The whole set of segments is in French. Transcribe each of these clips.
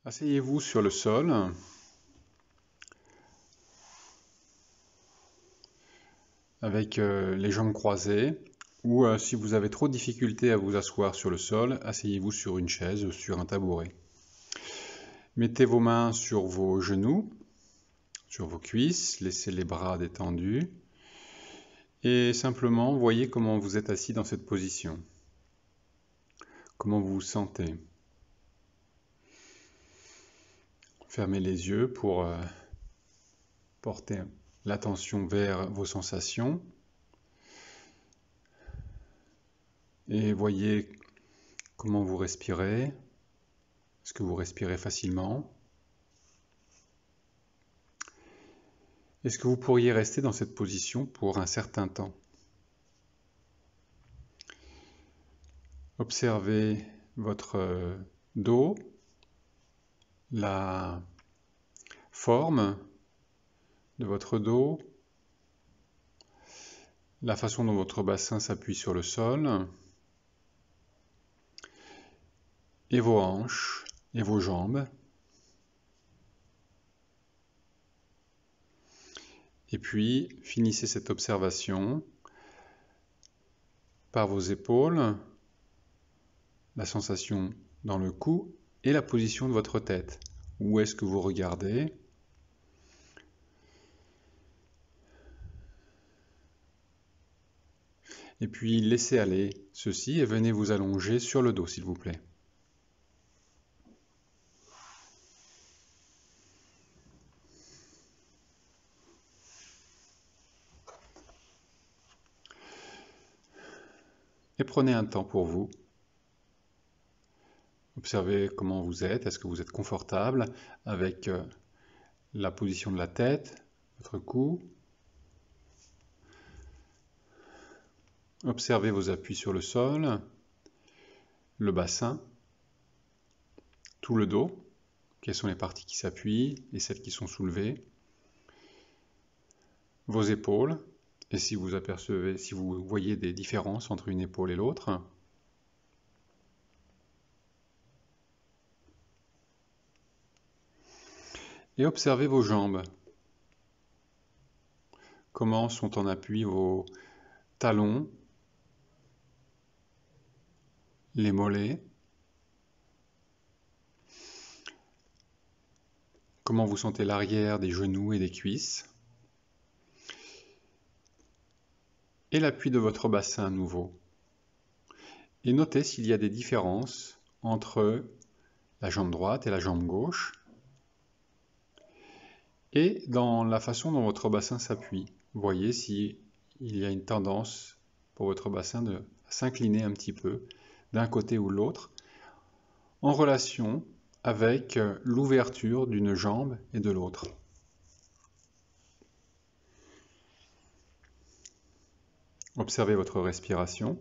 Asseyez-vous sur le sol avec les jambes croisées ou si vous avez trop de difficulté à vous asseoir sur le sol, asseyez-vous sur une chaise ou sur un tabouret. Mettez vos mains sur vos genoux, sur vos cuisses, laissez les bras détendus et simplement voyez comment vous êtes assis dans cette position. Comment vous vous sentez. Fermez les yeux pour porter l'attention vers vos sensations et voyez comment vous respirez. Est-ce que vous respirez facilement? Est-ce que vous pourriez rester dans cette position pour un certain temps? Observez votre dos, la forme de votre dos, la façon dont votre bassin s'appuie sur le sol, et vos hanches et vos jambes. Et puis, finissez cette observation par vos épaules, la sensation dans le cou et la position de votre tête. Où est-ce que vous regardez? Et puis, laissez aller ceci et venez vous allonger sur le dos, s'il vous plaît. Et prenez un temps pour vous. Observez comment vous êtes. Est-ce que vous êtes confortable avec la position de la tête, votre cou? Observez vos appuis sur le sol, le bassin, tout le dos. Quelles sont les parties qui s'appuient et celles qui sont soulevées? Vos épaules. Et si vous apercevez, si vous voyez des différences entre une épaule et l'autre. Et observez vos jambes. Comment sont en appui vos talons, les mollets. Comment vous sentez l'arrière des genoux et des cuisses. Et l'appui de votre bassin à nouveau. Et notez s'il y a des différences entre la jambe droite et la jambe gauche. Et dans la façon dont votre bassin s'appuie. Voyez s'il y a une tendance pour votre bassin de s'incliner un petit peu d'un côté ou de l'autre en relation avec l'ouverture d'une jambe et de l'autre. Observez votre respiration.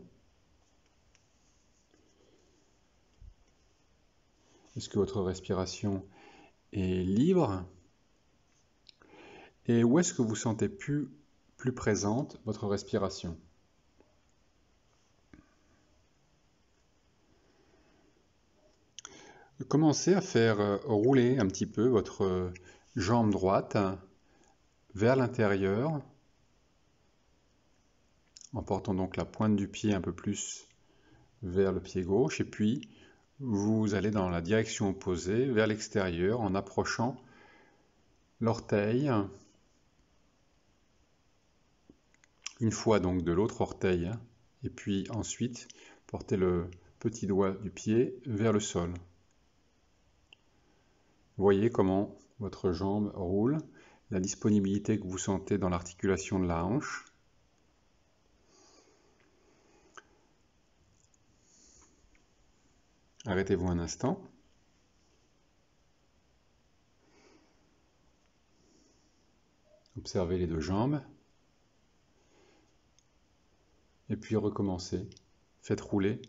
Est-ce que votre respiration est libre? Et où est-ce que vous sentez plus présente votre respiration? Commencez à faire rouler un petit peu votre jambe droite vers l'intérieur, en portant donc la pointe du pied un peu plus vers le pied gauche, et puis vous allez dans la direction opposée, vers l'extérieur, en approchant l'orteil, une fois donc de l'autre orteil, et puis ensuite portez le petit doigt du pied vers le sol. Voyez comment votre jambe roule, la disponibilité que vous sentez dans l'articulation de la hanche. Arrêtez-vous un instant. Observez les deux jambes. Et puis recommencez. Faites rouler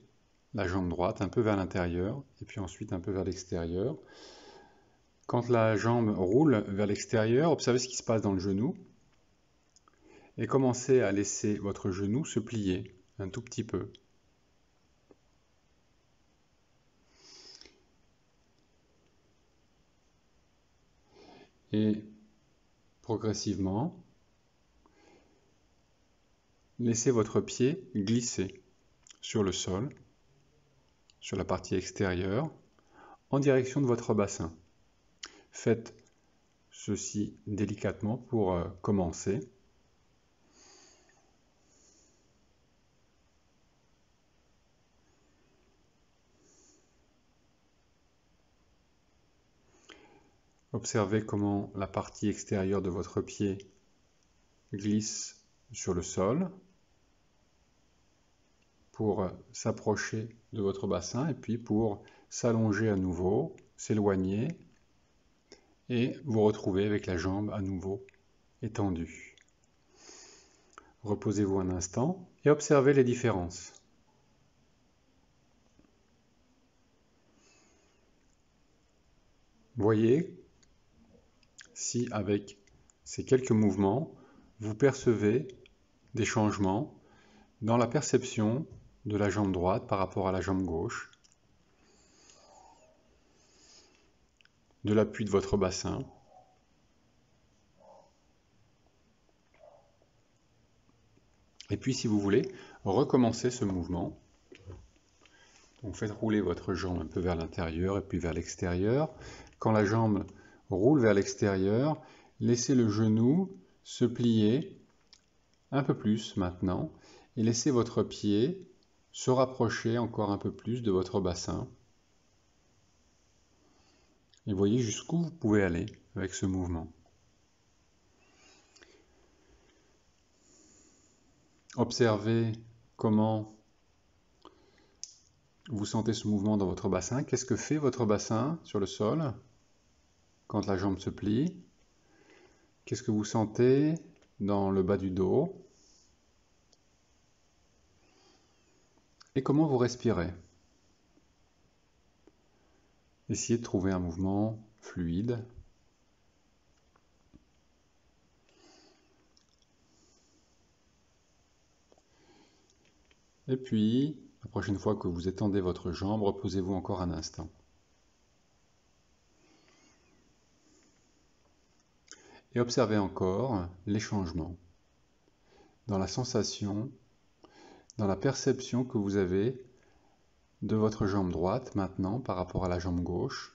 la jambe droite un peu vers l'intérieur et puis ensuite un peu vers l'extérieur. Quand la jambe roule vers l'extérieur, observez ce qui se passe dans le genou. Et commencez à laisser votre genou se plier un tout petit peu. Et progressivement, laissez votre pied glisser sur le sol, sur la partie extérieure, en direction de votre bassin. Faites ceci délicatement pour commencer. Observez comment la partie extérieure de votre pied glisse sur le sol pour s'approcher de votre bassin et puis pour s'allonger à nouveau, s'éloigner et vous retrouver avec la jambe à nouveau étendue. Reposez-vous un instant et observez les différences. Voyez si avec ces quelques mouvements, vous percevez des changements dans la perception de la jambe droite par rapport à la jambe gauche, de l'appui de votre bassin. Et puis si vous voulez, recommencez ce mouvement. Donc faites rouler votre jambe un peu vers l'intérieur et puis vers l'extérieur. Quand la jambe roule vers l'extérieur, laissez le genou se plier un peu plus maintenant et laissez votre pied se rapprocher encore un peu plus de votre bassin. Et voyez jusqu'où vous pouvez aller avec ce mouvement. Observez comment vous sentez ce mouvement dans votre bassin. Qu'est-ce que fait votre bassin sur le sol quand la jambe se plie? Qu'est-ce que vous sentez dans le bas du dos? Et comment vous respirez? Essayez de trouver un mouvement fluide. Et puis, la prochaine fois que vous étendez votre jambe, reposez-vous encore un instant. Et observez encore les changements dans la sensation, dans la perception que vous avez de votre jambe droite maintenant par rapport à la jambe gauche.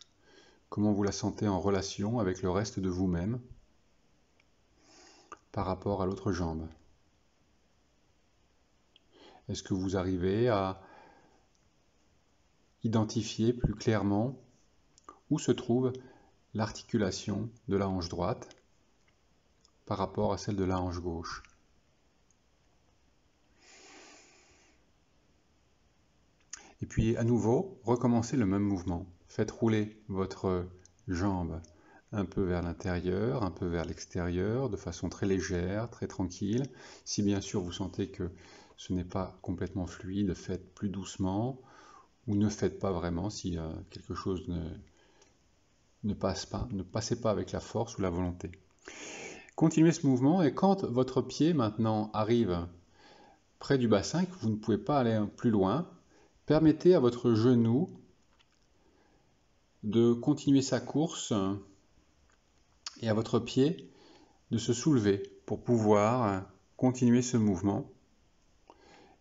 Comment vous la sentez en relation avec le reste de vous-même par rapport à l'autre jambe. Est-ce que vous arrivez à identifier plus clairement où se trouve l'articulation de la hanche droite par rapport à celle de la hanche gauche? Et puis à nouveau, recommencez le même mouvement. Faites rouler votre jambe un peu vers l'intérieur, un peu vers l'extérieur, de façon très légère, très tranquille. Si bien sûr vous sentez que ce n'est pas complètement fluide, faites plus doucement, ou ne faites pas vraiment si quelque chose ne passe pas, ne passez pas avec la force ou la volonté. Continuez ce mouvement et quand votre pied maintenant arrive près du bassin, que vous ne pouvez pas aller plus loin, permettez à votre genou de continuer sa course et à votre pied de se soulever pour pouvoir continuer ce mouvement.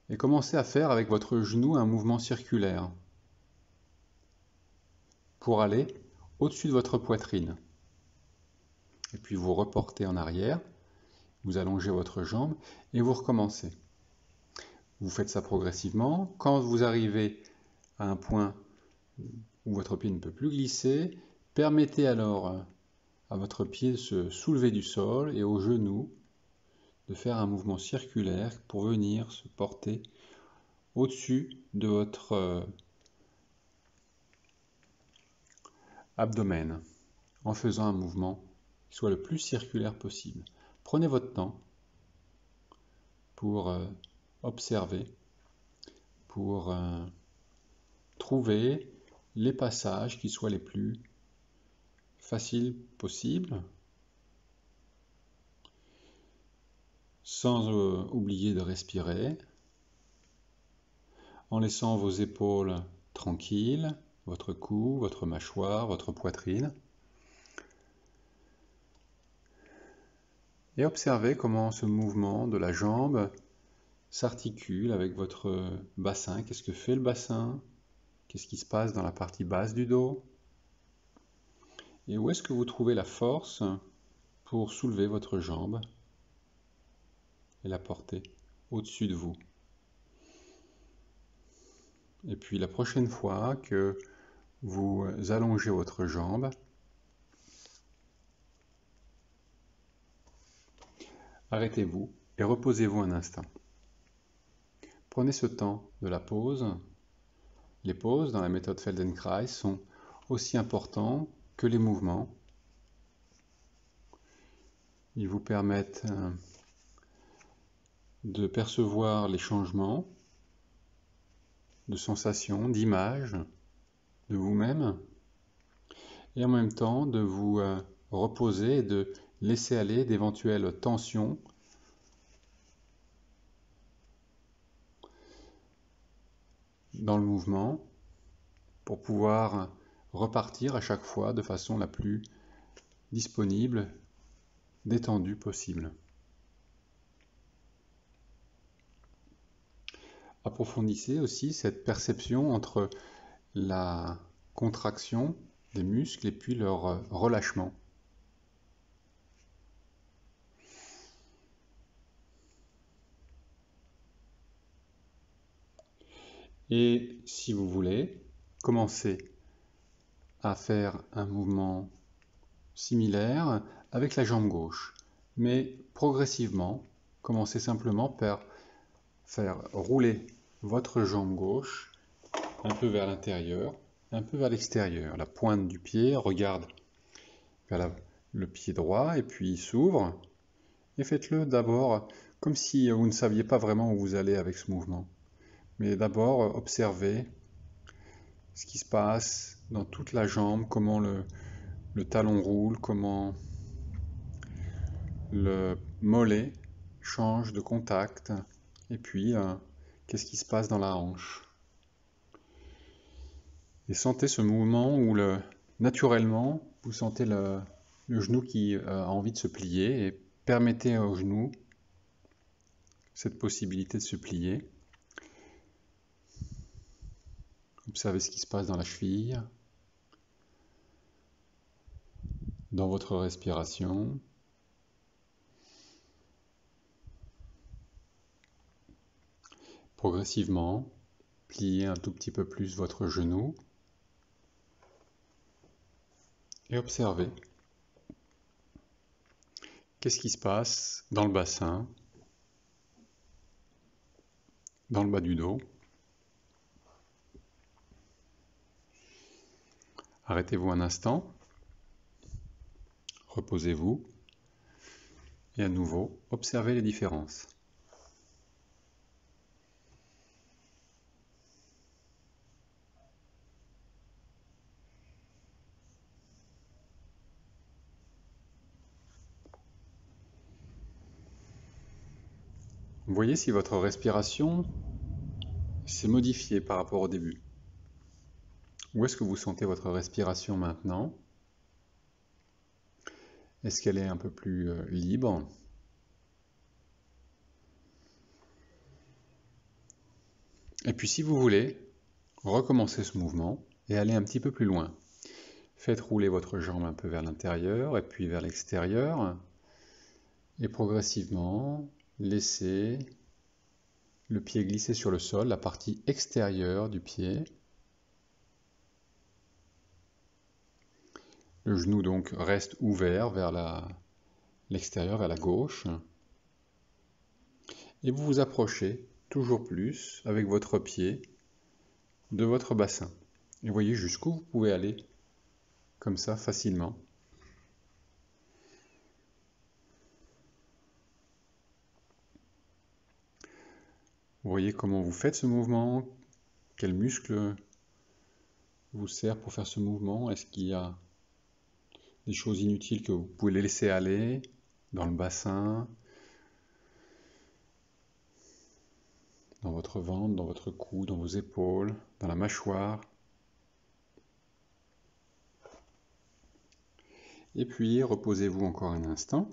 Et commencez à faire avec votre genou un mouvement circulaire pour aller au-dessus de votre poitrine. Et puis vous reportez en arrière, vous allongez votre jambe et vous recommencez. Vous faites ça progressivement. Quand vous arrivez à un point où votre pied ne peut plus glisser, permettez alors à votre pied de se soulever du sol et au genou de faire un mouvement circulaire pour venir se porter au-dessus de votre abdomen en faisant un mouvement qui soit le plus circulaire possible. Prenez votre temps pour observer, pour trouver les passages qui soient les plus faciles possibles, sans oublier de respirer, en laissant vos épaules tranquilles, votre cou, votre mâchoire, votre poitrine. Et observez comment ce mouvement de la jambe s'articule avec votre bassin. Qu'est-ce que fait le bassin? Qu'est-ce qui se passe dans la partie basse du dos? Et où est-ce que vous trouvez la force pour soulever votre jambe et la porter au-dessus de vous? Et puis la prochaine fois que vous allongez votre jambe, arrêtez-vous et reposez-vous un instant. Prenez ce temps de la pause. Les pauses dans la méthode Feldenkrais sont aussi importantes que les mouvements. Ils vous permettent de percevoir les changements de sensations, d'images de vous-même et en même temps de vous reposer et de laisser aller d'éventuelles tensions dans le mouvement pour pouvoir repartir à chaque fois de façon la plus disponible, détendue possible. Approfondissez aussi cette perception entre la contraction des muscles et puis leur relâchement. Et si vous voulez, commencez à faire un mouvement similaire avec la jambe gauche, mais progressivement, commencez simplement par faire rouler votre jambe gauche un peu vers l'intérieur, un peu vers l'extérieur. La pointe du pied regarde vers le pied droit et puis s'ouvre. Et faites-le d'abord comme si vous ne saviez pas vraiment où vous allez avec ce mouvement. Mais d'abord, observez ce qui se passe dans toute la jambe, comment le talon roule, comment le mollet change de contact, et puis qu'est-ce qui se passe dans la hanche. Et sentez ce mouvement où naturellement, vous sentez le genou qui a envie de se plier, et permettez au genou cette possibilité de se plier. Observez ce qui se passe dans la cheville, dans votre respiration. Progressivement, pliez un tout petit peu plus votre genou et observez qu'est-ce qui se passe dans le bassin, dans le bas du dos. Arrêtez-vous un instant, reposez-vous et à nouveau, observez les différences. Voyez si votre respiration s'est modifiée par rapport au début. Où est-ce que vous sentez votre respiration maintenant? Est-ce qu'elle est un peu plus libre? Et puis si vous voulez, recommencez ce mouvement et allez un petit peu plus loin. Faites rouler votre jambe un peu vers l'intérieur et puis vers l'extérieur. Et progressivement, laissez le pied glisser sur le sol, la partie extérieure du pied. Le genou donc reste ouvert vers l'extérieur, vers la gauche. Et vous vous approchez toujours plus avec votre pied de votre bassin. Et voyez jusqu'où vous pouvez aller, comme ça, facilement. Vous voyez comment vous faites ce mouvement, quel muscle vous sert pour faire ce mouvement. Est-ce qu'il y a des choses inutiles que vous pouvez les laisser aller dans le bassin, dans votre ventre, dans votre cou, dans vos épaules, dans la mâchoire. Et puis, reposez-vous encore un instant.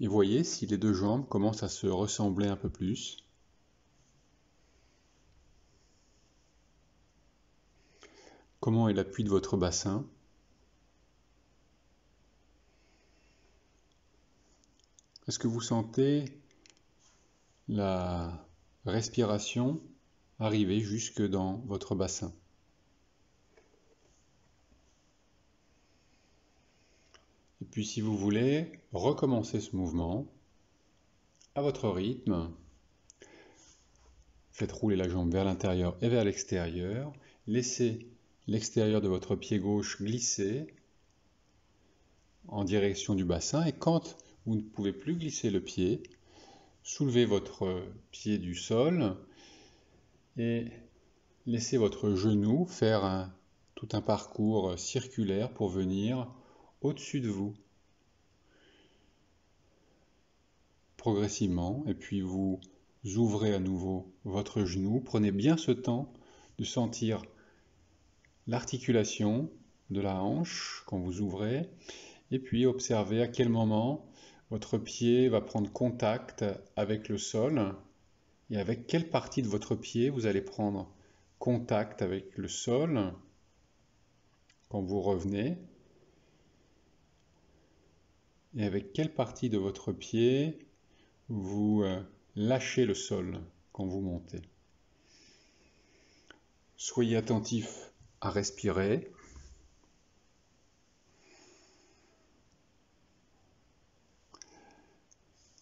Et voyez si les deux jambes commencent à se ressembler un peu plus. Comment est l'appui de votre bassin? Est-ce que vous sentez la respiration arriver jusque dans votre bassin? Et puis si vous voulez recommencer ce mouvement à votre rythme, faites rouler la jambe vers l'intérieur et vers l'extérieur. Laissez l'extérieur de votre pied gauche glisser en direction du bassin. Et quand vous ne pouvez plus glisser le pied, soulevez votre pied du sol et laissez votre genou faire tout un parcours circulaire pour venir au-dessus de vous. Progressivement, et puis vous ouvrez à nouveau votre genou. Prenez bien ce temps de sentir l'articulation de la hanche quand vous ouvrez, et puis observez à quel moment votre pied va prendre contact avec le sol, et avec quelle partie de votre pied vous allez prendre contact avec le sol quand vous revenez, et avec quelle partie de votre pied vous lâchez le sol quand vous montez. Soyez attentif à respirer.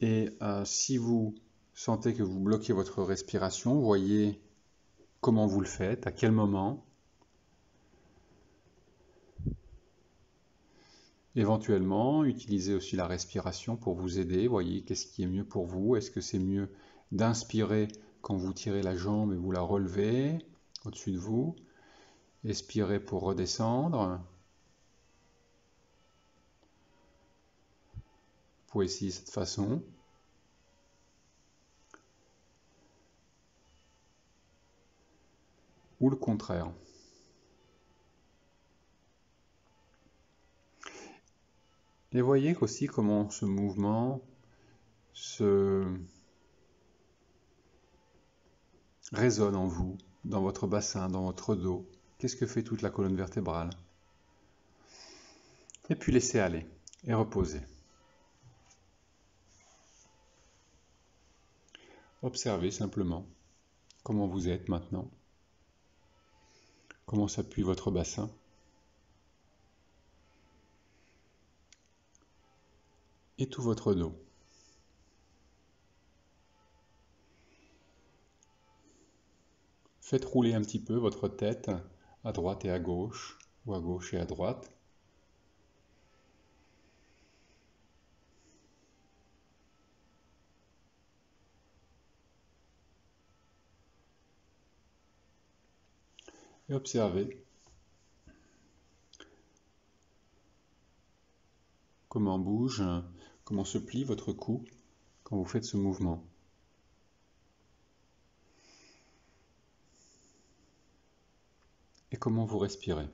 Et si vous sentez que vous bloquez votre respiration, voyez comment vous le faites, à quel moment. Éventuellement, utilisez aussi la respiration pour vous aider. Voyez qu'est-ce qui est mieux pour vous. Est-ce que c'est mieux d'inspirer quand vous tirez la jambe et vous la relevez au-dessus de vous? Expirez pour redescendre. Vous pouvez essayer cette façon. Ou le contraire. Et voyez aussi comment ce mouvement se résonne en vous, dans votre bassin, dans votre dos. Qu'est-ce que fait toute la colonne vertébrale? Et puis laissez aller et reposez. Observez simplement comment vous êtes maintenant, comment s'appuie votre bassin. Et tout votre dos. Faites rouler un petit peu votre tête à droite et à gauche, ou à gauche et à droite. Et observez comment bouge, comment se plie votre cou quand vous faites ce mouvement. Et comment vous respirez.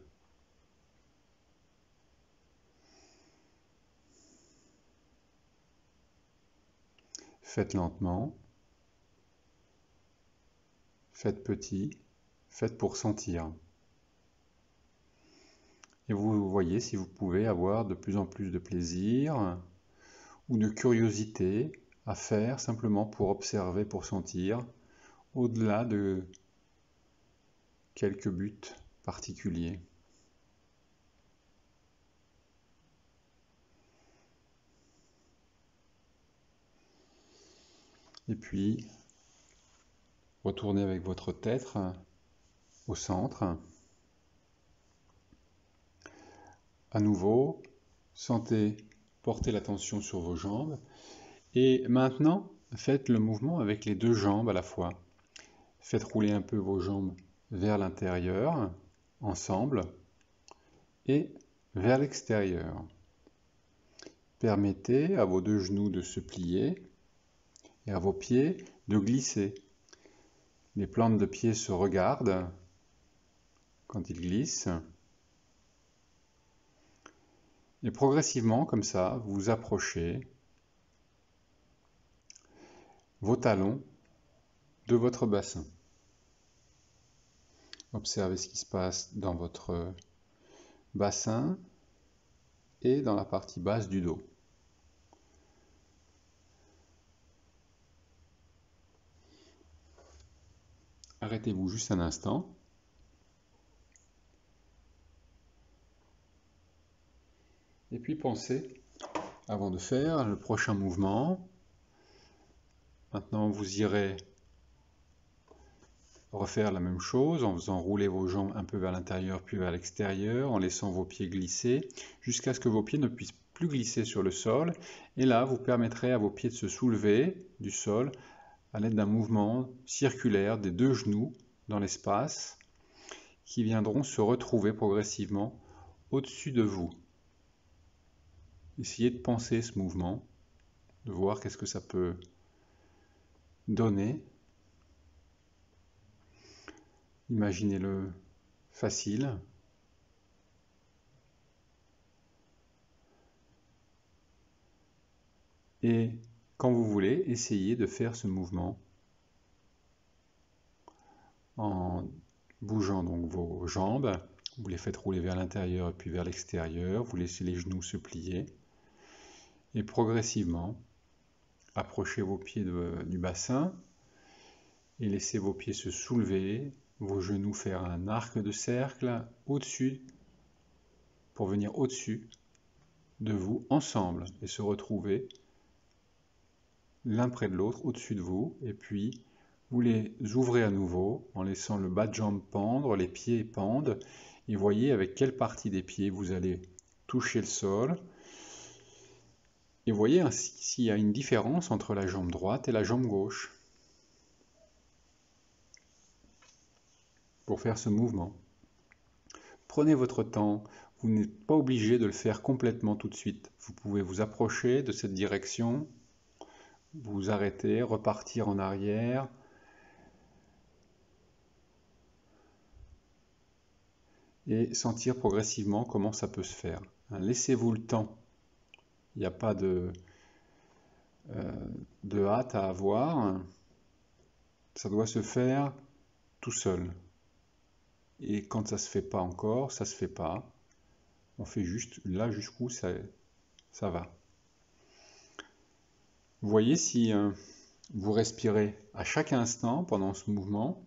Faites lentement, faites petit, faites pour sentir. Et vous voyez si vous pouvez avoir de plus en plus de plaisir ou de curiosité à faire simplement pour observer, pour sentir, au-delà de quelques buts particuliers. Et puis, retournez avec votre tête au centre. À nouveau, portez l'attention sur vos jambes. Et maintenant, faites le mouvement avec les deux jambes à la fois. Faites rouler un peu vos jambes vers l'intérieur, ensemble, et vers l'extérieur. Permettez à vos deux genoux de se plier et à vos pieds de glisser. Les plantes de pied se regardent quand ils glissent. Et progressivement, comme ça, vous vous approchez vos talons de votre bassin. Observez ce qui se passe dans votre bassin et dans la partie basse du dos. Arrêtez-vous juste un instant. Et puis pensez, avant de faire le prochain mouvement, maintenant vous irez refaire la même chose en faisant rouler vos jambes un peu vers l'intérieur puis vers l'extérieur, en laissant vos pieds glisser, jusqu'à ce que vos pieds ne puissent plus glisser sur le sol. Et là, vous permettrez à vos pieds de se soulever du sol à l'aide d'un mouvement circulaire des deux genoux dans l'espace, qui viendront se retrouver progressivement au-dessus de vous. Essayez de penser ce mouvement, de voir qu'est-ce que ça peut donner. Imaginez-le facile. Et quand vous voulez, essayez de faire ce mouvement en bougeant donc vos jambes. Vous les faites rouler vers l'intérieur et puis vers l'extérieur. Vous laissez les genoux se plier. Et progressivement, approchez vos pieds du bassin et laissez vos pieds se soulever, vos genoux faire un arc de cercle au-dessus, pour venir au-dessus de vous ensemble et se retrouver l'un près de l'autre au-dessus de vous. Et puis vous les ouvrez à nouveau en laissant le bas de jambe pendre, les pieds pendent, et voyez avec quelle partie des pieds vous allez toucher le sol. Et voyez ainsi s'il y a une différence entre la jambe droite et la jambe gauche pour faire ce mouvement. Prenez votre temps, vous n'êtes pas obligé de le faire complètement tout de suite. Vous pouvez vous approcher de cette direction, vous arrêter, repartir en arrière. Et sentir progressivement comment ça peut se faire. Laissez-vous le temps. Il n'y a pas de hâte à avoir. Ça doit se faire tout seul. Et quand ça ne se fait pas encore, ça ne se fait pas. On fait juste là jusqu'où ça va. Vous voyez si vous respirez à chaque instant pendant ce mouvement.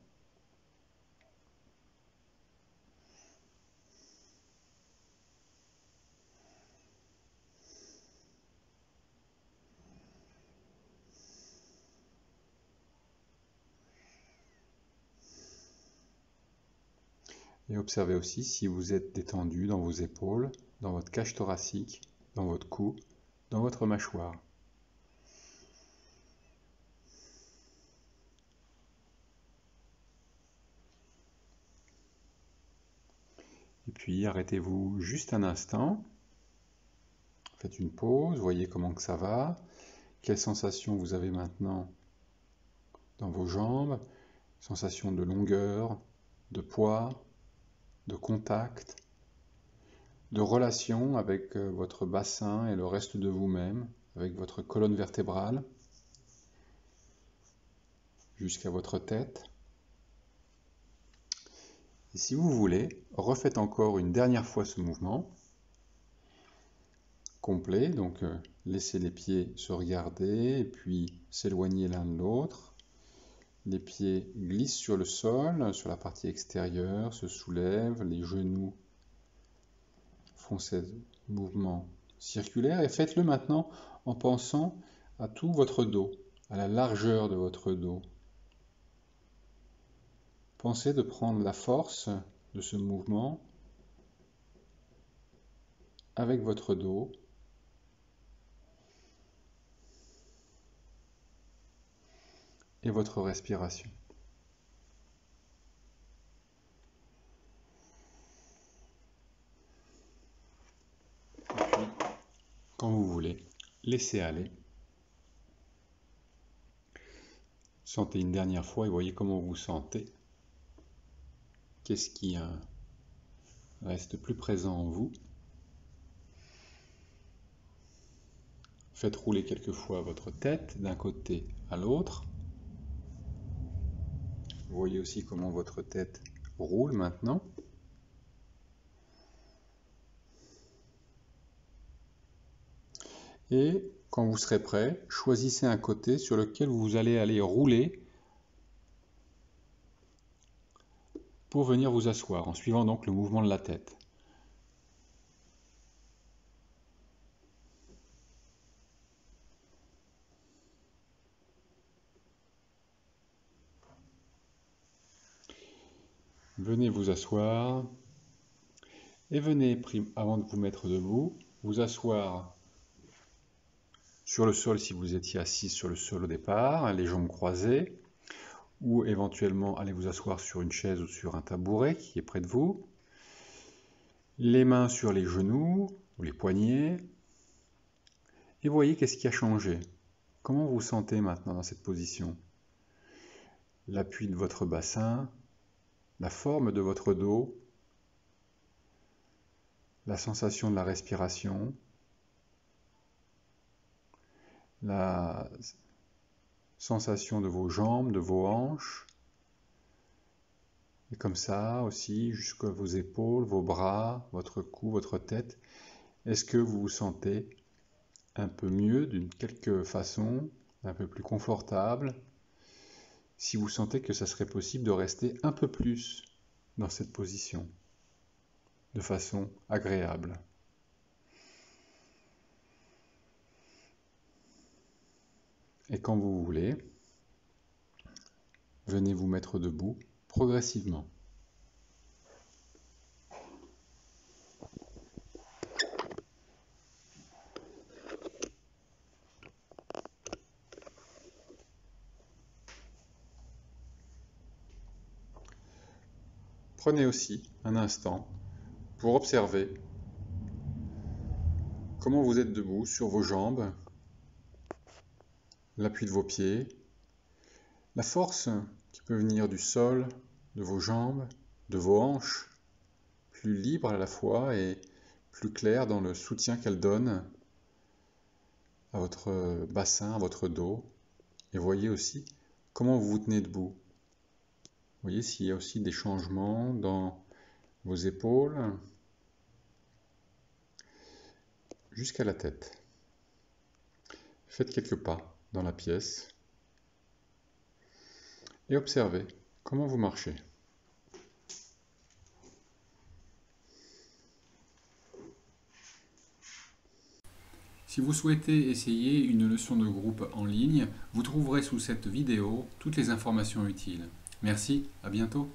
Et observez aussi si vous êtes détendu dans vos épaules, dans votre cage thoracique, dans votre cou, dans votre mâchoire. Et puis arrêtez-vous juste un instant. Faites une pause, voyez comment que ça va. Quelles sensations vous avez maintenant dans vos jambes? Sensation de longueur, de poids, de contact, de relation avec votre bassin et le reste de vous-même, avec votre colonne vertébrale, jusqu'à votre tête. Et si vous voulez, refaites encore une dernière fois ce mouvement complet. Donc laissez les pieds se regarder et puis s'éloigner l'un de l'autre. Les pieds glissent sur le sol, sur la partie extérieure, se soulèvent, les genoux font ces mouvements circulaires. Et faites-le maintenant en pensant à tout votre dos, à la largeur de votre dos. Pensez de prendre la force de ce mouvement avec votre dos. Et votre respiration. Et puis, quand vous voulez, laissez aller. Sentez une dernière fois et voyez comment vous vous sentez. Qu'est-ce qui reste plus présent en vous? Faites rouler quelquefois votre tête d'un côté à l'autre. Vous voyez aussi comment votre tête roule maintenant. Et quand vous serez prêt, choisissez un côté sur lequel vous allez aller rouler pour venir vous asseoir, en suivant donc le mouvement de la tête. Venez vous asseoir et venez, avant de vous mettre debout, vous asseoir sur le sol si vous étiez assis sur le sol au départ, les jambes croisées, ou éventuellement allez vous asseoir sur une chaise ou sur un tabouret qui est près de vous. Les mains sur les genoux ou les poignets. Et voyez qu'est-ce qui a changé. Comment vous vous sentez maintenant dans cette position? L'appui de votre bassin, la forme de votre dos, la sensation de la respiration, la sensation de vos jambes, de vos hanches, et comme ça aussi jusqu'à vos épaules, vos bras, votre cou, votre tête. Est-ce que vous vous sentez un peu mieux d'une quelque façon, un peu plus confortable? Si vous sentez que ça serait possible de rester un peu plus dans cette position, de façon agréable. Et quand vous voulez, venez vous mettre debout progressivement. Prenez aussi un instant pour observer comment vous êtes debout sur vos jambes, l'appui de vos pieds, la force qui peut venir du sol, de vos jambes, de vos hanches, plus libre à la fois et plus claire dans le soutien qu'elle donne à votre bassin, à votre dos. Et voyez aussi comment vous vous tenez debout. Vous voyez s'il y a aussi des changements dans vos épaules jusqu'à la tête. Faites quelques pas dans la pièce et observez comment vous marchez. Si vous souhaitez essayer une leçon de groupe en ligne, vous trouverez sous cette vidéo toutes les informations utiles. Merci, à bientôt.